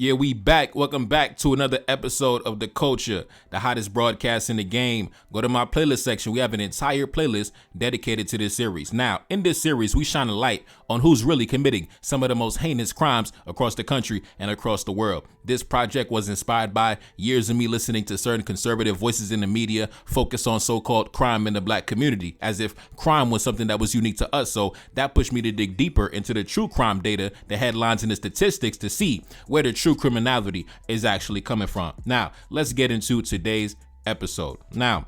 Yeah, we back. Welcome back to another episode of The Culture, the hottest broadcast in the game. Go to my playlist section. We have an entire playlist dedicated to this series. Now, in this series, we shine a light on who's really committing some of the most heinous crimes across the country and across the world. This project was inspired by years of me listening to certain conservative voices in the media focus on so-called crime in the black community, as if crime was something that was unique to us. So that pushed me to dig deeper into the true crime data, the headlines, and the statistics to see where the true criminality is actually coming from. Now, let's get into today's episode. Now,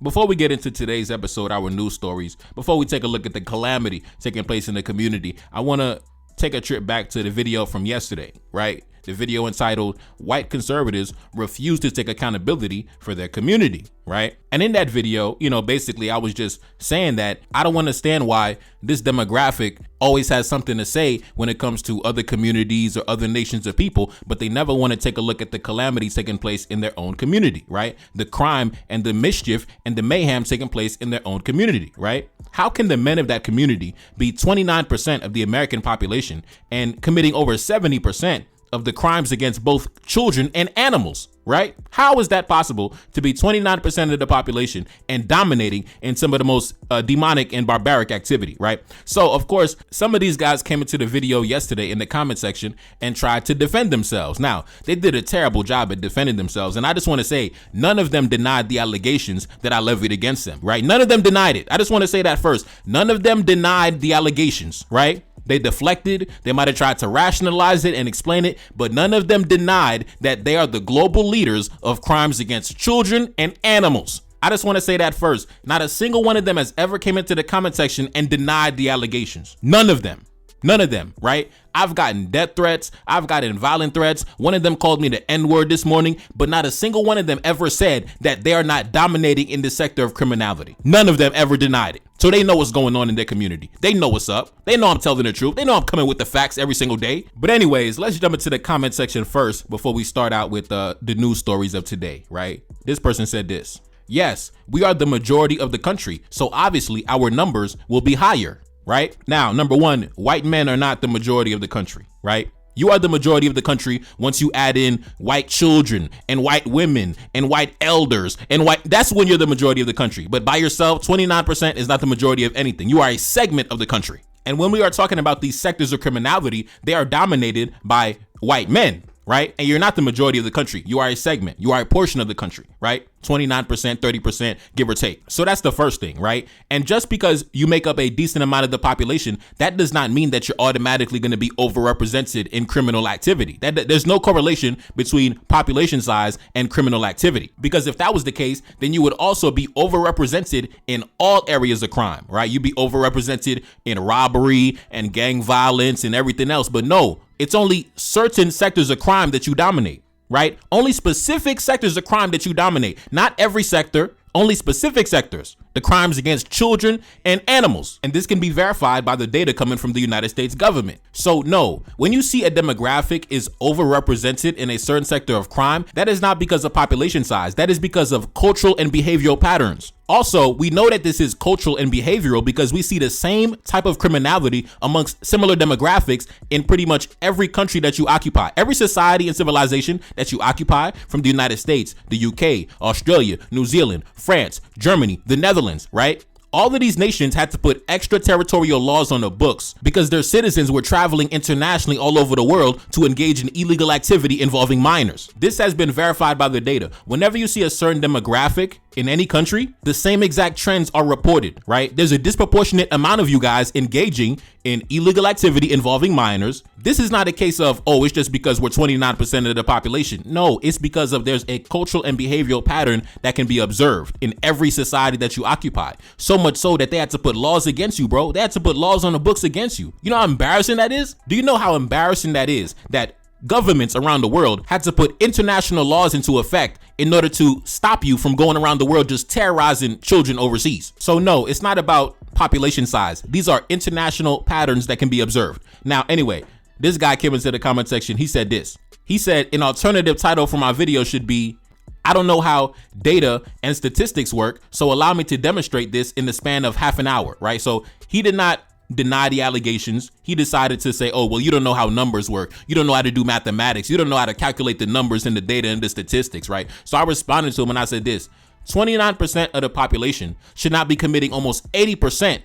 before we get into today's episode, our news stories, before we take a look at the calamity taking place in the community, I want to take a trip back to the video from yesterday, right? The video entitled "White Conservatives Refuse to Take Accountability for Their Community," right? And in that video, basically I was just saying that I don't understand why this demographic always has something to say when it comes to other communities or other nations of people, but they never want to take a look at the calamity taking place in their own community, right? The crime and the mischief and the mayhem taking place in their own community, right? How can the men of that community be 29% of the American population and committing over 70% of the crimes against both children and animals, right? How is that possible to be 29% of the population and dominating in some of the most demonic and barbaric activity, right? So, of course, some of these guys came into the video yesterday in the comment section and tried to defend themselves. Now, they did a terrible job at defending themselves, and I just want to say none of them denied the allegations that I levied against them, right? None of them denied it. I just want to say that first. None of them denied the allegations, right? They deflected, they might have tried to rationalize it and explain it, but none of them denied that they are the global leaders of crimes against children and animals. I just want to say that first. Not a single one of them has ever came into the comment section and denied the allegations. None of them. None of them, right? I've gotten death threats. I've gotten violent threats. One of them called me the N-word this morning, but not a single one of them ever said that they are not dominating in the sector of criminality. None of them ever denied it. So they know what's going on in their community. They know what's up. They know I'm telling the truth. They know I'm coming with the facts every single day. But anyways, let's jump into the comment section first before we start out with the news stories of today, right? This person said this: "Yes, we are the majority of the country, so obviously our numbers will be higher." Right? Now, number one, white men are not the majority of the country, right? You are the majority of the country once you add in white children and white women and white elders and that's when you're the majority of the country. But by yourself, 29% is not the majority of anything. You are a segment of the country. And when we are talking about these sectors of criminality, they are dominated by white men, right? And you're not the majority of the country. You are a segment. You are a portion of the country, right? 29%, 30%, give or take. So that's the first thing, right? And just because you make up a decent amount of the population, that does not mean that you're automatically going to be overrepresented in criminal activity. There's no correlation between population size and criminal activity. Because if that was the case, then you would also be overrepresented in all areas of crime, right? You'd be overrepresented in robbery and gang violence and everything else. But no, it's only certain sectors of crime that you dominate, right? Only specific sectors of crime that you dominate. Not every sector, only specific sectors. The crimes against children and animals. And this can be verified by the data coming from the United States government. So no, when you see a demographic is overrepresented in a certain sector of crime, that is not because of population size. That is because of cultural and behavioral patterns. Also, we know that this is cultural and behavioral because we see the same type of criminality amongst similar demographics in pretty much every country that you occupy. Every society and civilization that you occupy, from the United States, the UK, Australia, New Zealand, France, Germany, the Netherlands, right? All of these nations had to put extraterritorial laws on the books because their citizens were traveling internationally all over the world to engage in illegal activity involving minors. This has been verified by the data. Whenever you see a certain demographic in any country, the same exact trends are reported, right? There's a disproportionate amount of you guys engaging in illegal activity involving minors. This is not a case of, oh, it's just because we're 29% of the population. No, it's because of there's a cultural and behavioral pattern that can be observed in every society that you occupy. So much so that they had to put laws against you, bro. They had to put laws on the books against you. You know how embarrassing that is? Do you know how embarrassing that is? That governments around the world had to put international laws into effect in order to stop you from going around the world just terrorizing children overseas. So no, it's not about population size. These are international patterns that can be observed. Now, anyway, this guy came into the comment section. He said this. He said an alternative title for my video should be, I don't know how data and statistics work, so allow me to demonstrate this in the span of half an hour, right? So he did not deny the allegations. He decided to say, oh, well, you don't know how numbers work. You don't know how to do mathematics. You don't know how to calculate the numbers and the data and the statistics, right? So I responded to him and I said this: 29% of the population should not be committing almost 80%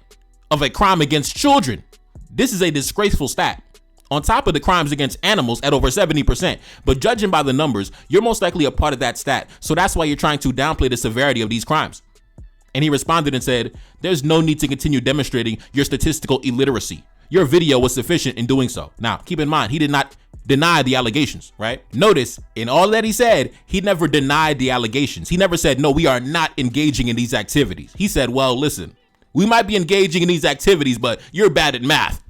of a crime against children. This is a disgraceful stat, on top of the crimes against animals at over 70%. But judging by the numbers, you're most likely a part of that stat. So that's why you're trying to downplay the severity of these crimes. And he responded and said, there's no need to continue demonstrating your statistical illiteracy. Your video was sufficient in doing so. Now, keep in mind, he did not deny the allegations, right? Notice in all that he said, he never denied the allegations. He never said, no, we are not engaging in these activities. He said, well, listen, we might be engaging in these activities, but you're bad at math.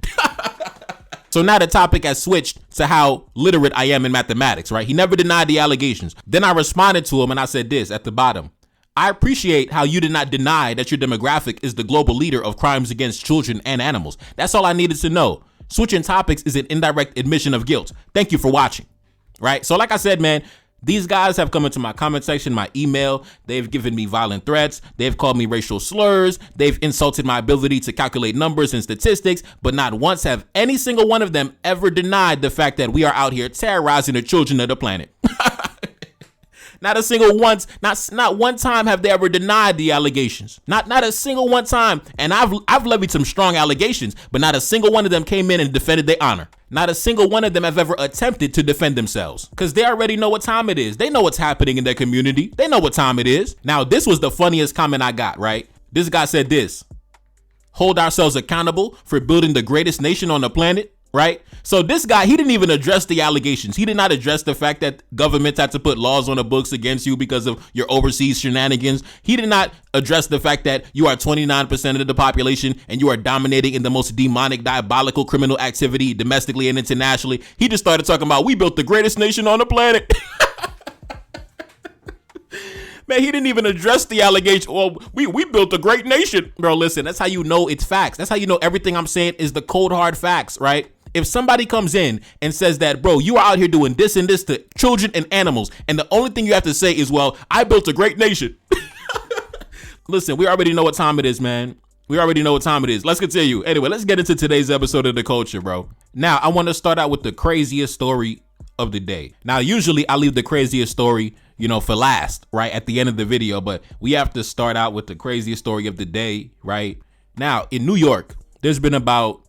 So now the topic has switched to how literate I am in mathematics, right? He never denied the allegations. Then I responded to him and I said this at the bottom: I appreciate how you did not deny that your demographic is the global leader of crimes against children and animals. That's all I needed to know. Switching topics is an indirect admission of guilt. Thank you for watching, right? So like I said, man, these guys have come into my comment section, my email. They've given me violent threats. They've called me racial slurs. They've insulted my ability to calculate numbers and statistics, but not once have any single one of them ever denied the fact that we are out here terrorizing the children of the planet. Not a single once, not one time have they ever denied the allegations. Not a single one time. And I've levied some strong allegations, but not a single one of them came in and defended their honor. Not a single one of them have ever attempted to defend themselves, because they already know what time it is. They know what's happening in their community. They know what time it is. Now, this was the funniest comment I got, right? This guy said this: hold ourselves accountable for building the greatest nation on the planet. Right? So this guy, he didn't even address the allegations. He did not address the fact that governments had to put laws on the books against you because of your overseas shenanigans. He did not address the fact that you are 29% of the population and you are dominating in the most demonic, diabolical criminal activity domestically and internationally. He just started talking about, we built the greatest nation on the planet. Man, he didn't even address the allegation. Well, we built a great nation. Bro, listen, that's how you know it's facts. That's how you know everything I'm saying is the cold, hard facts, right? If somebody comes in and says that, bro, you are out here doing this and this to children and animals, and the only thing you have to say is, well, I built a great nation. Listen, we already know what time it is, man. We already know what time it is. Let's continue. Anyway, let's get into today's episode of The Culture, bro. Now, I want to start out with the craziest story of the day. Now, usually I leave the craziest story, for last, right, at the end of the video, but we have to start out with the craziest story of the day, right? Now, in New York, there's been about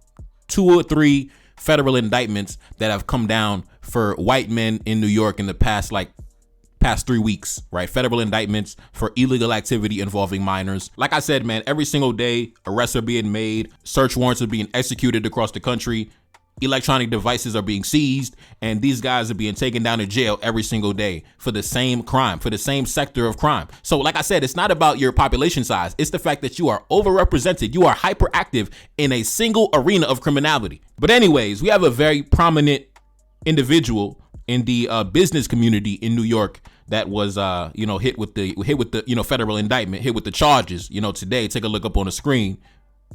2 or 3 federal indictments that have come down for white men in New York in the past 3 weeks, right? Federal indictments for illegal activity involving minors. Like I said, man, every single day, arrests are being made, search warrants are being executed across the country, electronic devices are being seized, and these guys are being taken down to jail every single day for the same crime, for the same sector of crime. So like I said, it's not about your population size. It's the fact that you are overrepresented. You are hyperactive in a single arena of criminality. But anyways, we have a very prominent individual in the business community in New York that was hit with the federal indictment, hit with the charges. Today, take a look up on the screen.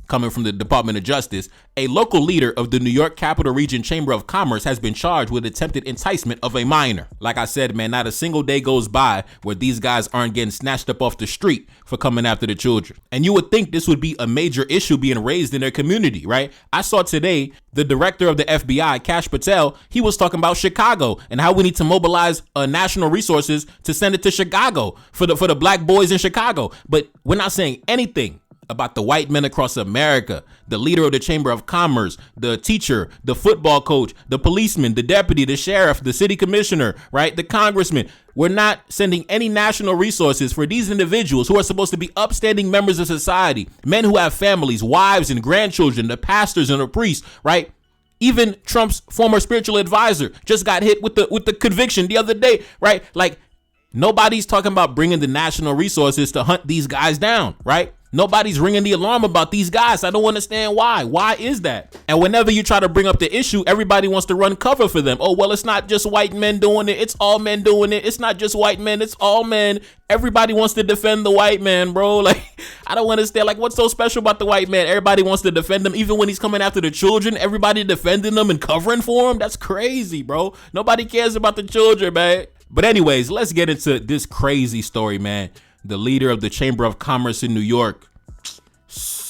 Coming from the Department of Justice, a local leader of the New York Capital Region Chamber of Commerce has been charged with attempted enticement of a minor. Like I said, man, not a single day goes by where these guys aren't getting snatched up off the street for coming after the children. And you would think this would be a major issue being raised in their community, right? I saw today the director of the FBI, Kash Patel, he was talking about Chicago and how we need to mobilize national resources to send it to Chicago for the black boys in Chicago. But we're not saying anything about the white men across America, the leader of the Chamber of Commerce, the teacher, the football coach, the policeman, the deputy, the sheriff, the city commissioner, right? The congressman. We're not sending any national resources for these individuals who are supposed to be upstanding members of society, men who have families, wives and grandchildren, the pastors and the priests, right? Even Trump's former spiritual advisor just got hit with the conviction the other day, right? Like, nobody's talking about bringing the national resources to hunt these guys down, right? Nobody's ringing the alarm about these guys. I don't understand why. Why is that? And whenever you try to bring up the issue, everybody wants to run cover for them. Oh, well, it's not just white men doing it. It's all men doing it. It's not just white men. It's all men. Everybody wants to defend the white man, bro. Like, I don't understand. Like, what's so special about the white man? Everybody wants to defend him. Even when he's coming after the children, everybody defending them and covering for him. That's crazy, bro. Nobody cares about the children, man. But anyways, let's get into this crazy story, man. The leader of the Chamber of Commerce in New York.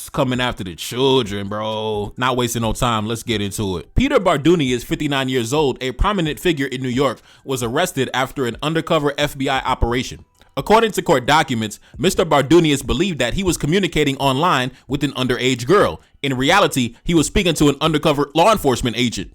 coming after the children, bro. Not wasting no time. Let's get into it. Peter Bardunius, 59 years old, a prominent figure in New York, was arrested after an undercover FBI operation. According to court documents, Mr. Bardunius believed that he was communicating online with an underage girl. In reality, he was speaking to an undercover law enforcement agent.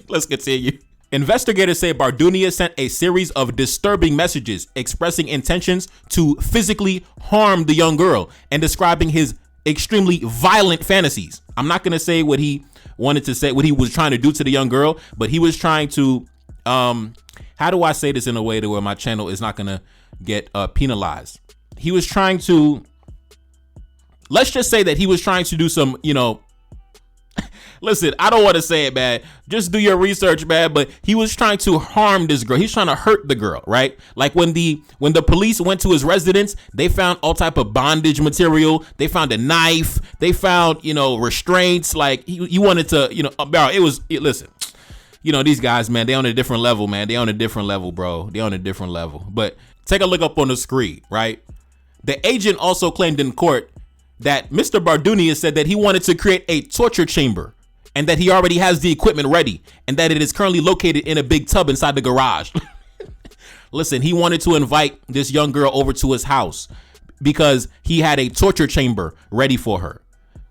Let's continue. Investigators say Bardunius sent a series of disturbing messages expressing intentions to physically harm the young girl and describing his extremely violent fantasies. I'm not going to say what he wanted to say, what he was trying to do to the young girl, but he was trying to, how do I say this in a way to where my channel is not going to get penalized? He was trying to, let's just say that he was trying to do some, listen, I don't want to say it, man. Just do your research, man. But he was trying to harm this girl. He's trying to hurt the girl, right? Like when the police went to his residence, they found all type of bondage material. They found a knife. They found, restraints. Like he wanted to, listen, these guys, man, they on a different level, man. They on a different level, bro. They on a different level. But take a look up on the screen, right? The agent also claimed in court that Mr. Bardunius said that he wanted to create a torture chamber and that he already has the equipment ready and that it is currently located in a big tub inside the garage. Listen, he wanted to invite this young girl over to his house because he had a torture chamber ready for her.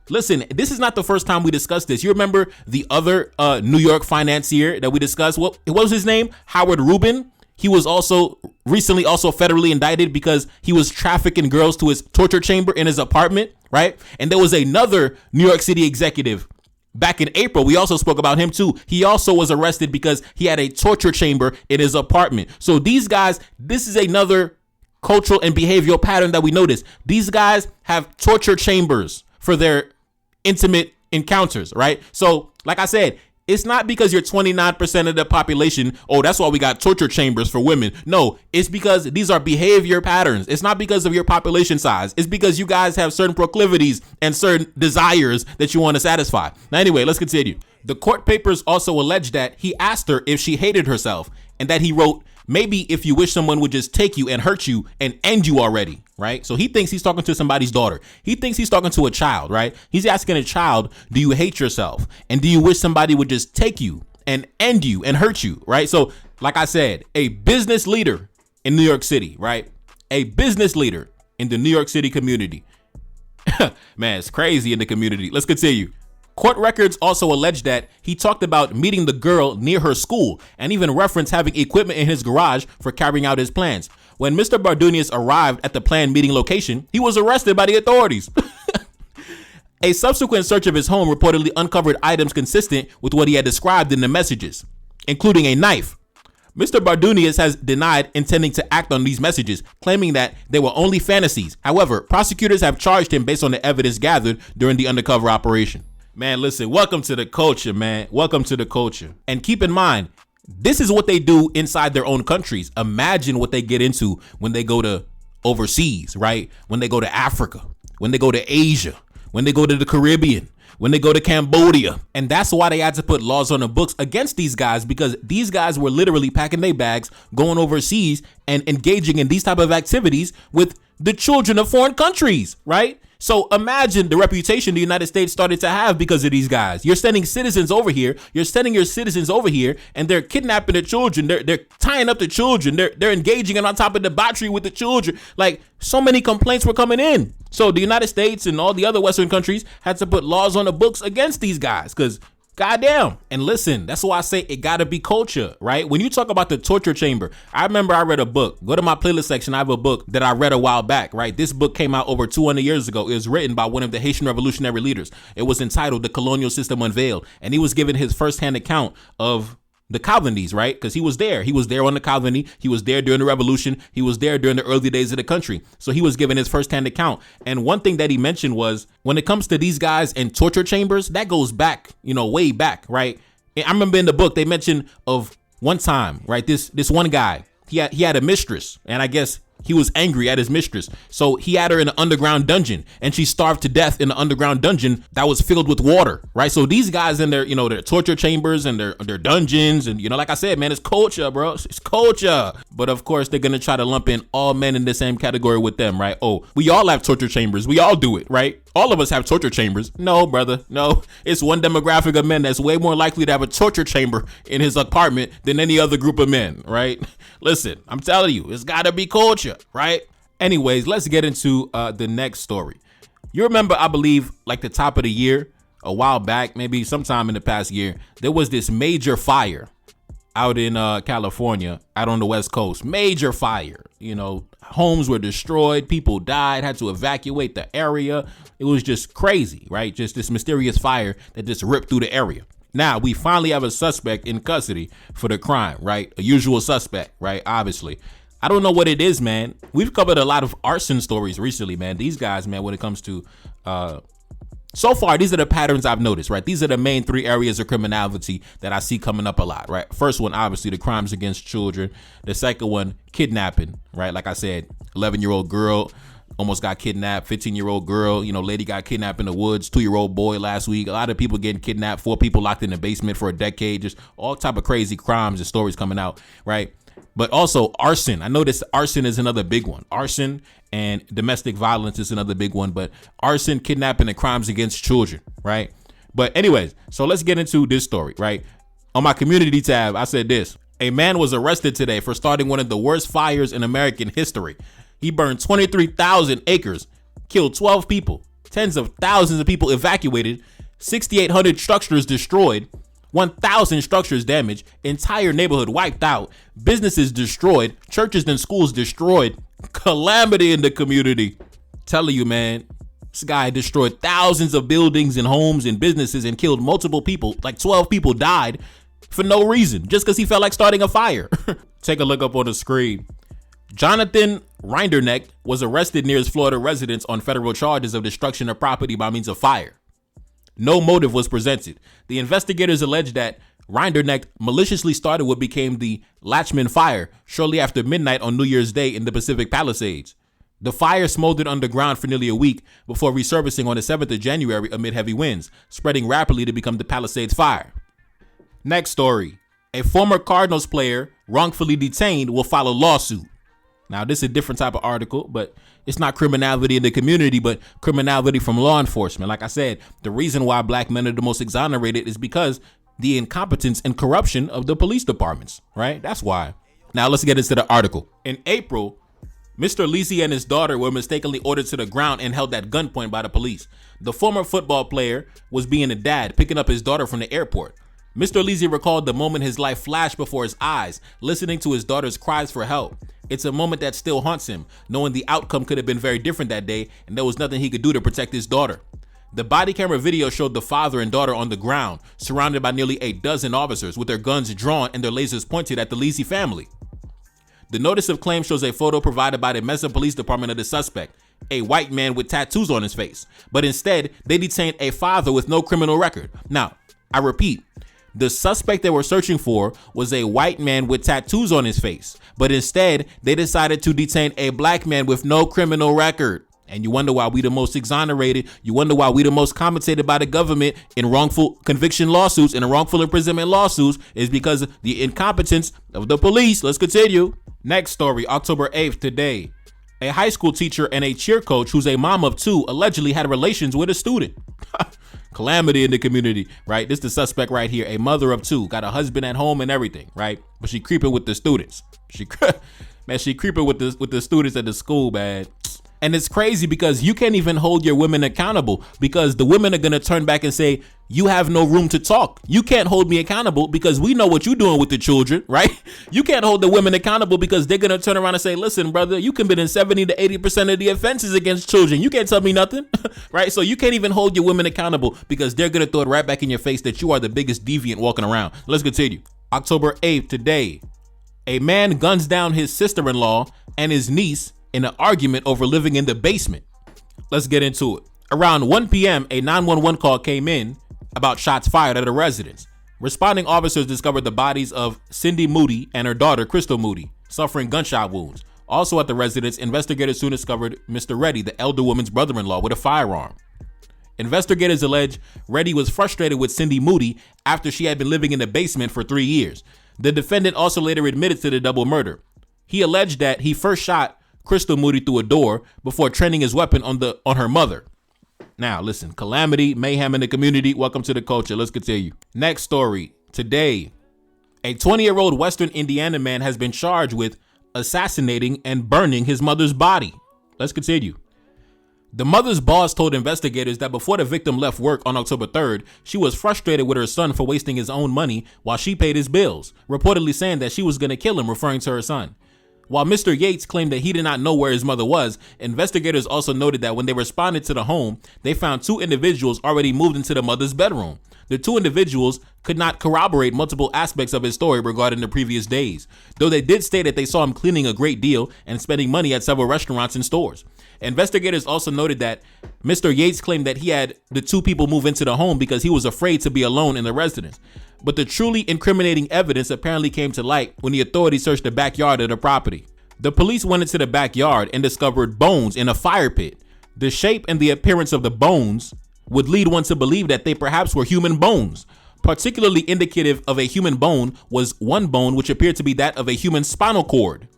Listen, this is not the first time we discussed this. You remember the other New York financier that we discussed? What was his name? Howard Rubin. He was also recently federally indicted because he was trafficking girls to his torture chamber in his apartment, right? And there was another New York City executive back in April. We also spoke about him too. He also was arrested because he had a torture chamber in his apartment. So these guys, this is another cultural and behavioral pattern that we notice. These guys have torture chambers for their intimate encounters, right? So like I said, it's not because you're 29% of the population. Oh, that's why we got torture chambers for women. No, it's because these are behavior patterns. It's not because of your population size. It's because you guys have certain proclivities and certain desires that you want to satisfy. Now, anyway, let's continue. The court papers also allege that he asked her if she hated herself and that he wrote, "Maybe if you wish someone would just take you and hurt you and end you already," right? So he thinks he's talking to somebody's daughter. He thinks he's talking to a child, right? He's asking a child, do you hate yourself? And do you wish somebody would just take you and end you and hurt you, right? So like I said, a business leader in New York City, right? A business leader in the New York City community. Man, it's crazy in the community. Let's continue. Court records also allege that he talked about meeting the girl near her school and even referenced having equipment in his garage for carrying out his plans. When Mr. Bardunius arrived at the planned meeting location, he was arrested by the authorities. A subsequent search of his home reportedly uncovered items consistent with what he had described in the messages, including a knife. Mr. Bardunius has denied intending to act on these messages, claiming that they were only fantasies. However, prosecutors have charged him based on the evidence gathered during the undercover operation. Man, listen, welcome to the culture, man. Welcome to the culture. And keep in mind, this is what they do inside their own countries. Imagine what they get into when they go to overseas, right? When they go to Africa, when they go to Asia, when they go to the Caribbean, when they go to Cambodia. And that's why they had to put laws on the books against these guys, because these guys were literally packing their bags, going overseas and engaging in these type of activities with the children of foreign countries, right? So imagine the reputation the United States started to have because of these guys. You're sending citizens over here. You're sending your citizens over here, and they're kidnapping the children. They're tying up the children. They're engaging in on top of debauchery with the children. Like, so many complaints were coming in. So the United States and all the other Western countries had to put laws on the books against these guys because goddamn. And listen, that's why I say it gotta be culture, right? When you talk about the torture chamber, I remember I read a book. Go to my playlist section. I have a book that I read a while back, right? This book came out over 200 years ago. It was written by one of the Haitian revolutionary leaders. It was entitled The Colonial System Unveiled. And he was given his firsthand account of the colonies, right? Because he was there. He was there on the colony. He was there during the revolution. He was there during the early days of the country. So he was given his firsthand account. And one thing that he mentioned was when it comes to these guys in torture chambers, that goes back, way back, right? I remember in the book, they mentioned of one time, right? This one guy, he had a mistress, and I guess He was angry at his mistress, so he had her in an underground dungeon, and she starved to death in the underground dungeon that was filled with water, right? So these guys in their, their torture chambers and their dungeons, and like I said, man, it's culture, bro. It's culture. But of course, they're gonna try to lump in all men in the same category with them, right? Oh, we all have torture chambers. We all do it, right? All of us have torture chambers. No, brother, no. It's one demographic of men that's way more likely to have a torture chamber in his apartment than any other group of men, right? Listen, I'm telling you, it's gotta be culture, right? Anyways, let's get into the next story. You remember, I believe, like the top of the year, a while back, maybe sometime in the past year, there was this major fire out in California, out on the West Coast. Major fire. Homes were destroyed. People died, had to evacuate the area. It was just crazy, right? Just this mysterious fire that just ripped through the area. Now, we finally have a suspect in custody for the crime, right? A usual suspect, right? Obviously. I don't know what it is, man. We've covered a lot of arson stories recently, man. These guys, man, when it comes to so far, these are the patterns I've noticed, right? These are the main three areas of criminality that I see coming up a lot, right? First one, obviously, the crimes against children. The second one, kidnapping, right? Like I said, 11-year-old girl almost got kidnapped. 15-year-old girl, lady got kidnapped in the woods. 2-year-old boy last week. A lot of people getting kidnapped. 4 people locked in the basement for a decade. Just all type of crazy crimes and stories coming out, right? But also arson. I noticed arson is another big one. Arson and domestic violence is another big one. But arson, kidnapping, and crimes against children, right? But anyways, so let's get into this story, right? On my community tab, I said this. A man was arrested today for starting one of the worst fires in American history. He burned 23,000 acres, killed 12 people, tens of thousands of people evacuated, 6,800 structures destroyed, 1,000 structures damaged, entire neighborhood wiped out, businesses destroyed, churches and schools destroyed, calamity in the community. Telling you, man, this guy destroyed thousands of buildings and homes and businesses and killed multiple people. Like 12 people died for no reason, just because he felt like starting a fire. Take a look up on the screen. Jonathan Rinderneck was arrested near his Florida residence on federal charges of destruction of property by means of fire. No motive was presented. The investigators alleged that Rinderneck maliciously started what became the Latchman Fire shortly after midnight on New Year's Day in the Pacific Palisades. The fire smoldered underground for nearly a week before resurfacing on the 7th of January amid heavy winds, spreading rapidly to become the Palisades Fire. Next story. A former Cardinals player wrongfully detained will file a lawsuit. Now, this is a different type of article, but it's not criminality in the community, but criminality from law enforcement. Like I said, the reason why black men are the most exonerated is because the incompetence and corruption of the police departments, right? That's why. Now, let's get into the article. In April, Mr. Lisi and his daughter were mistakenly ordered to the ground and held at gunpoint by the police. The former football player was being a dad, picking up his daughter from the airport. Mr. Lisi recalled the moment his life flashed before his eyes, listening to his daughter's cries for help. It's a moment that still haunts him, knowing the outcome could have been very different that day, and there was nothing he could do to protect his daughter. The body camera video showed the father and daughter on the ground, surrounded by nearly a dozen officers with their guns drawn and their lasers pointed at the Lisi family. The notice of claim shows a photo provided by the Mesa Police Department of the suspect, a white man with tattoos on his face, but instead they detained a father with no criminal record. Now, I repeat, the suspect they were searching for was a white man with tattoos on his face, but instead they decided to detain a black man with no criminal record. And you wonder why we the most exonerated. You wonder why we the most compensated by the government in wrongful conviction lawsuits and wrongful imprisonment lawsuits is because of the incompetence of the police. Let's continue. Next story, October 8th, today. A high school teacher and a cheer coach who's a mom of 2 allegedly had relations with a student. Calamity in the community, right? This is the suspect right here. A mother of 2, got a husband at home and everything, right? But she creeping with the students. She creeping with the students at the school, man. And it's crazy because you can't even hold your women accountable because the women are going to turn back and say, you have no room to talk. You can't hold me accountable because we know what you're doing with the children, right? You can't hold the women accountable because they're going to turn around and say, listen, brother, you committed 70 to 80% of the offenses against children. You can't tell me nothing, right? So you can't even hold your women accountable because they're going to throw it right back in your face that you are the biggest deviant walking around. Let's continue. October 8th, today, a man guns down his sister-in-law and his niece in an argument over living in the basement. Let's get into it. Around 1 p.m., a 911 call came in about shots fired at a residence. Responding officers discovered the bodies of Cindy Moody and her daughter, Crystal Moody, suffering gunshot wounds. Also at the residence, investigators soon discovered Mr. Reddy, the elder woman's brother-in-law, with a firearm. Investigators allege Reddy was frustrated with Cindy Moody after she had been living in the basement for 3 years. The defendant also later admitted to the double murder. He alleged that he first shot Crystal Moody through a door before training his weapon on her mother. Now, listen, calamity, mayhem in the community. Welcome to the culture. Let's continue. Next story. Today, a 20-year-old Western Indiana man has been charged with assassinating and burning his mother's body. Let's continue. The mother's boss told investigators that before the victim left work on October 3rd, she was frustrated with her son for wasting his own money while she paid his bills, reportedly saying that she was going to kill him, referring to her son. While Mr. Yates claimed that he did not know where his mother was, investigators also noted that when they responded to the home, they found 2 individuals already moved into the mother's bedroom. The 2 individuals could not corroborate multiple aspects of his story regarding the previous days, though they did state that they saw him cleaning a great deal and spending money at several restaurants and stores. Investigators also noted that Mr. Yates claimed that he had the 2 people move into the home because he was afraid to be alone in the residence. But the truly incriminating evidence apparently came to light when the authorities searched the backyard of the property. The police went into the backyard and discovered bones in a fire pit. The shape and the appearance of the bones would lead one to believe that they perhaps were human bones. Particularly indicative of a human bone was one bone which appeared to be that of a human spinal cord.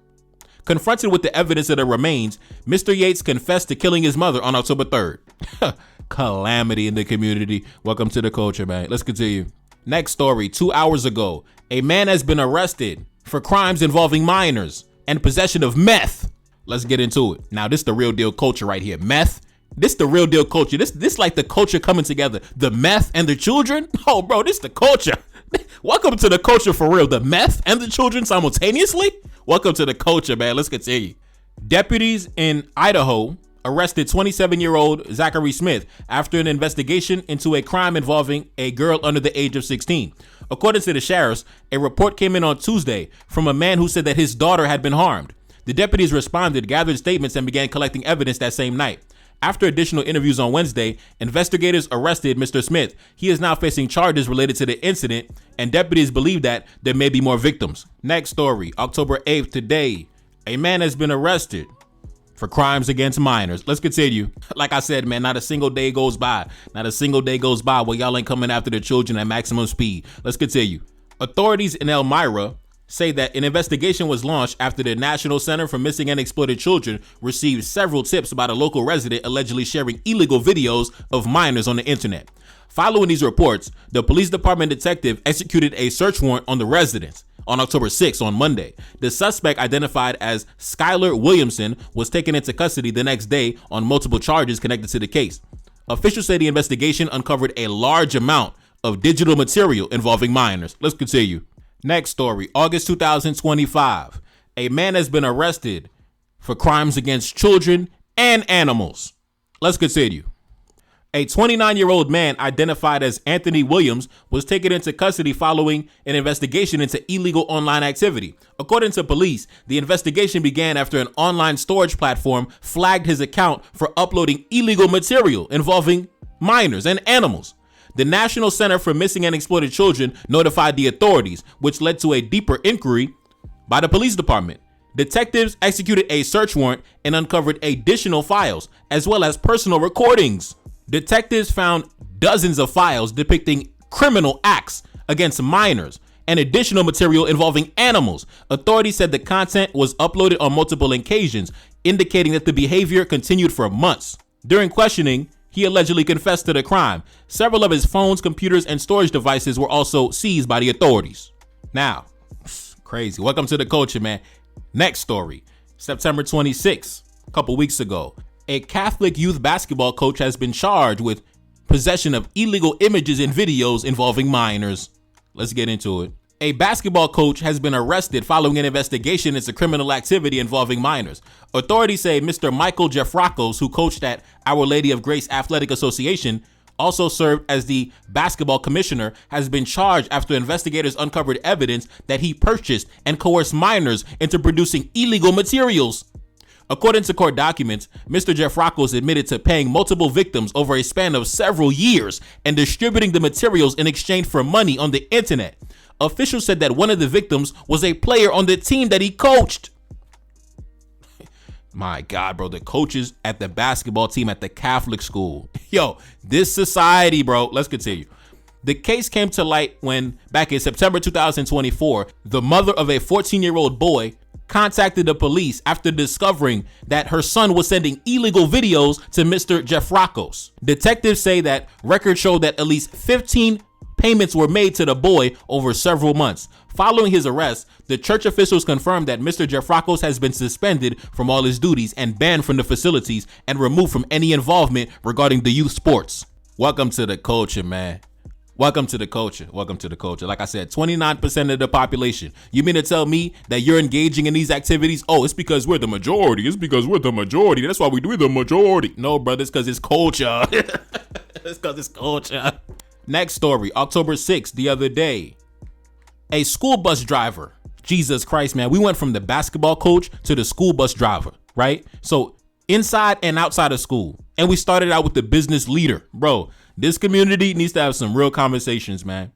Confronted with the evidence of the remains, Mr. Yates confessed to killing his mother on October 3rd. Calamity in the community. Welcome to the culture, man. Let's continue. Next story. 2 hours ago, a man has been arrested for crimes involving minors and possession of meth. Let's get into it. Now, this is the real deal culture right here. Meth. This the real deal culture. This like the culture coming together. The meth and the children. Oh, bro, this the culture. Welcome to the culture for real. The meth and the children simultaneously. Welcome to the culture, man. Let's continue. Deputies in Idaho arrested 27-year-old Zachary Smith after an investigation into a crime involving a girl under the age of 16. According to the sheriffs, a report came in on Tuesday from a man who said that his daughter had been harmed. The deputies responded, gathered statements, and began collecting evidence that same night. After additional interviews on Wednesday, investigators arrested Mr. Smith. He is now facing charges related to the incident, and deputies believe that there may be more victims. Next story, October 8th, today, a man has been arrested for crimes against minors. Let's continue. Like I said, man, not a single day goes by. Not a single day goes by where y'all ain't coming after the children at maximum speed. Let's continue. Authorities in Elmira say that an investigation was launched after the National Center for Missing and Exploited Children received several tips about a local resident allegedly sharing illegal videos of minors on the internet. Following these reports, the police department detective executed a search warrant on the residence. On October 6th, on Monday, the suspect, identified as Skylar Williamson, was taken into custody the next day on multiple charges connected to the case. Officials say the investigation uncovered a large amount of digital material involving minors. Let's continue. Next story, August 2025. A man has been arrested for crimes against children and animals. Let's continue. A 29-year-old man identified as Anthony Williams was taken into custody following an investigation into illegal online activity. According to police, the investigation began after an online storage platform flagged his account for uploading illegal material involving minors and animals. The National Center for Missing and Exploited Children notified the authorities, which led to a deeper inquiry by the police department. Detectives executed a search warrant and uncovered additional files, as well as personal recordings. Detectives found dozens of files depicting criminal acts against minors and additional material involving animals. Authorities said the content was uploaded on multiple occasions, indicating that the behavior continued for months. During questioning, he allegedly confessed to the crime. Several of his phones, computers, and storage devices were also seized by the authorities. Now, crazy. Welcome to the culture, man. Next story, September 26th, a couple weeks ago. A Catholic youth basketball coach has been charged with possession of illegal images and videos involving minors. Let's get into it. A basketball coach has been arrested following an investigation into criminal activity involving minors. Authorities say Mr. Michael Jeffrakos, who coached at Our Lady of Grace Athletic Association, also served as the basketball commissioner, has been charged after investigators uncovered evidence that he purchased and coerced minors into producing illegal materials. According to court documents, Mr. Jeffrakos admitted to paying multiple victims over a span of several years and distributing the materials in exchange for money on the internet. Officials said that one of the victims was a player on the team that he coached. My God, bro, the coaches at the basketball team at the Catholic school. Yo, this society, bro. Let's continue. The case came to light when, back in September 2024, the mother of a 14-year-old boy contacted the police after discovering that her son was sending illegal videos to Mr. Jeffrakos. Detectives say that records show that at least 15 payments were made to the boy over several months. Following his arrest, the church officials confirmed that Mr. Jeffrakos has been suspended from all his duties and banned from the facilities and removed from any involvement regarding the youth sports. Welcome to the culture, man. Welcome to the culture. Welcome to the culture. Like I said, 29% of the population. You mean to tell me that you're engaging in these activities? Oh, it's because we're the majority. It's because we're the majority. That's why we do the majority. No, brother, it's because it's culture. It's because it's culture. Next story, October 6th, the other day. A school bus driver. Jesus Christ, man. We went from the basketball coach to the school bus driver, right? So inside and outside of school. And we started out with the business leader. Bro, this community needs to have some real conversations, man.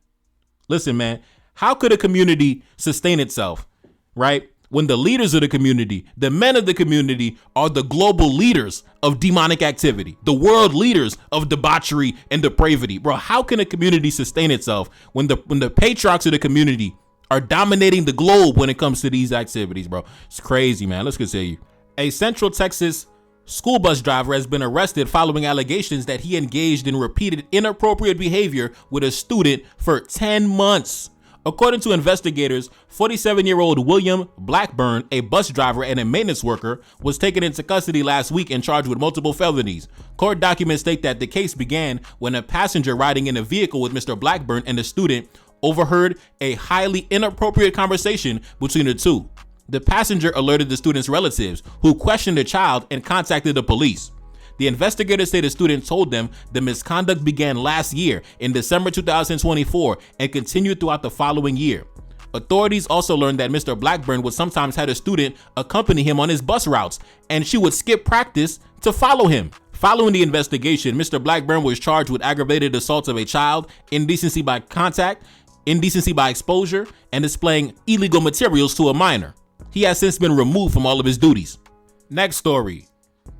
Listen, man, how could a community sustain itself, right? When the leaders of the community, the men of the community, are the global leaders of demonic activity, the world leaders of debauchery and depravity. Bro, how can a community sustain itself when the patriarchs of the community are dominating the globe when it comes to these activities, bro? It's crazy, man. Let's continue. A Central Texas school bus driver has been arrested following allegations that he engaged in repeated inappropriate behavior with a student for 10 months. According to investigators, 47-year-old William Blackburn, a bus driver and a maintenance worker, was taken into custody last week and charged with multiple felonies. Court documents state that the case began when a passenger riding in a vehicle with Mr. Blackburn and the student overheard a highly inappropriate conversation between the two. The passenger alerted the student's relatives, who questioned the child and contacted the police. The investigators say the student told them the misconduct began last year in December 2024 and continued throughout the following year. Authorities also learned that Mr. Blackburn would sometimes have a student accompany him on his bus routes, and she would skip practice to follow him. Following the investigation, Mr. Blackburn was charged with aggravated assault of a child, indecency by contact, indecency by exposure, and displaying illegal materials to a minor. He has since been removed from all of his duties. Next story.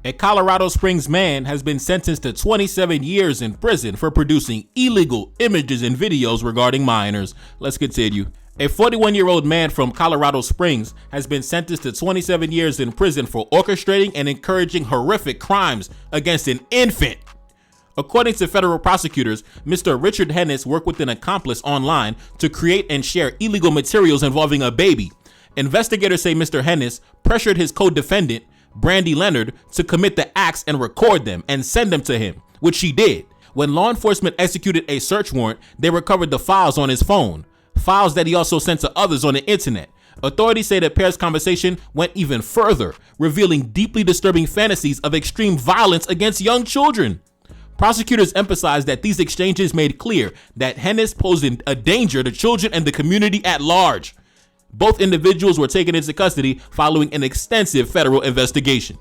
A Colorado Springs man has been sentenced to 27 years in prison for producing illegal images and videos regarding minors. Let's continue. A 41-year-old man from Colorado Springs has been sentenced to 27 years in prison for orchestrating and encouraging horrific crimes against an infant. According to federal prosecutors, Mr. Richard Hennis worked with an accomplice online to create and share illegal materials involving a baby. Investigators say Mr. Hennis pressured his co-defendant, Brandy Leonard, to commit the acts and record them and send them to him, which she did. When law enforcement executed a search warrant, they recovered the files on his phone, files that he also sent to others on the internet. Authorities say the pair's conversation went even further, revealing deeply disturbing fantasies of extreme violence against young children. Prosecutors emphasized that these exchanges made clear that Hennis posed a danger to children and the community at large. Both individuals were taken into custody following an extensive federal investigation.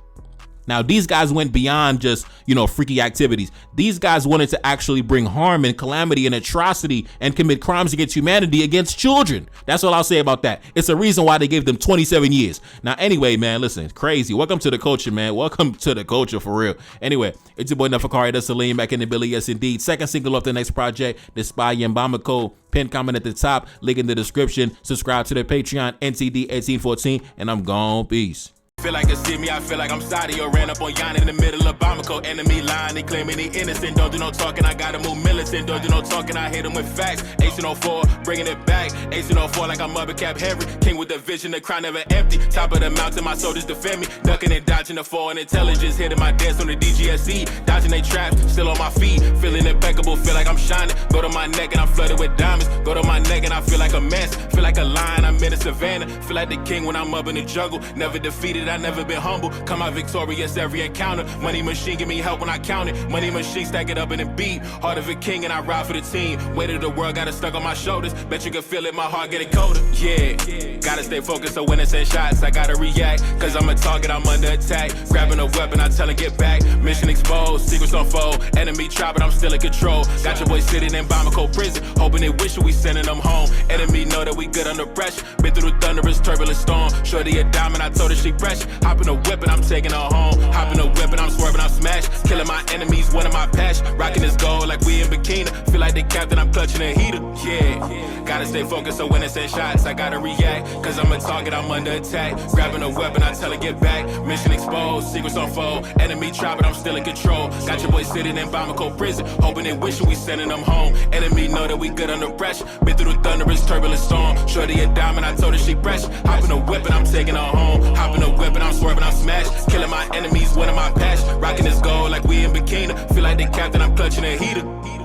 Now, these guys went beyond just, freaky activities. These guys wanted to actually bring harm and calamity and atrocity and commit crimes against humanity against children. That's all I'll say about that. It's a reason why they gave them 27 years. Now, anyway, man, listen, it's crazy. Welcome to the culture, man. Welcome to the culture for real. Anyway, it's your boy Nefakari, that's Salim, back in the Billy, yes indeed. Second single off the next project, The Spy Yambamako. Pin comment at the top, link in the description. Subscribe to the Patreon, NTD1814, and I'm gone. Peace. Feel like a see me, I feel like I'm Saudi or ran up on Yon in the middle of Bamako. Enemy line, they claiming they innocent. Don't do no talking, I gotta move militant. Don't do no talking, I hit them with facts. 1804, bringing it back. 1804 like I'm Mother Cap Henry. King with the vision, the crown never empty. Top of the mountain, my soldiers defend me. Ducking and dodging the foreign intelligence. Hitting my dance on the DGSE. Dodging they traps, still on my feet. Feeling impeccable, feel like I'm shining. Go to my neck and I'm flooded with diamonds. Go to my neck and I feel like a mess. Feel like a lion, I'm in the savannah. Feel like the king when I'm up in the jungle. Never defeated, I never been humble. Come out victorious every encounter. Money machine give me help when I count it. Money machine stack it up in a beat. Heart of a king and I ride for the team. Weight of the world got it stuck on my shoulders. Bet you can feel it, my heart getting colder. Yeah, gotta stay focused so when it's in shots, I gotta react. Cause I'm a target, I'm under attack. Grabbing a weapon, I tell her get back. Mission exposed, secrets unfold. Enemy try, but I'm still in control. Got your boy sitting in Bamako prison. Hoping they wish we sending them home. Enemy know that we good under pressure. Been through the thunderous, turbulent storm. Shorty a diamond, I told her she fresh. Hop in the whip and I'm taking her home. Hop in the whip and I'm swerving, I'm smashed. Killing my enemies, one of my passion. Rocking this gold like we in bikini. Feel like the captain, I'm clutching a heater. Yeah, gotta stay focused so when it's in shots, I gotta react. Cause I'm a target, I'm under attack. Grabbing a weapon, I tell her get back. Mission exposed, secrets unfold. Enemy try, but I'm still in control. Got your boy sitting in Bamako prison, hoping and wishing we sending them home. Enemy know that we good under pressure. Been through the thunderous, turbulent storm. Shorty a diamond, I told her she fresh. Hop in the whip and I'm taking her home. Hop in the whip and I'm swerving, I'm smashed. Killing my enemies, one of my passion. Rocking this gold like we in bikini. Feel like the captain, I'm clutching a heater.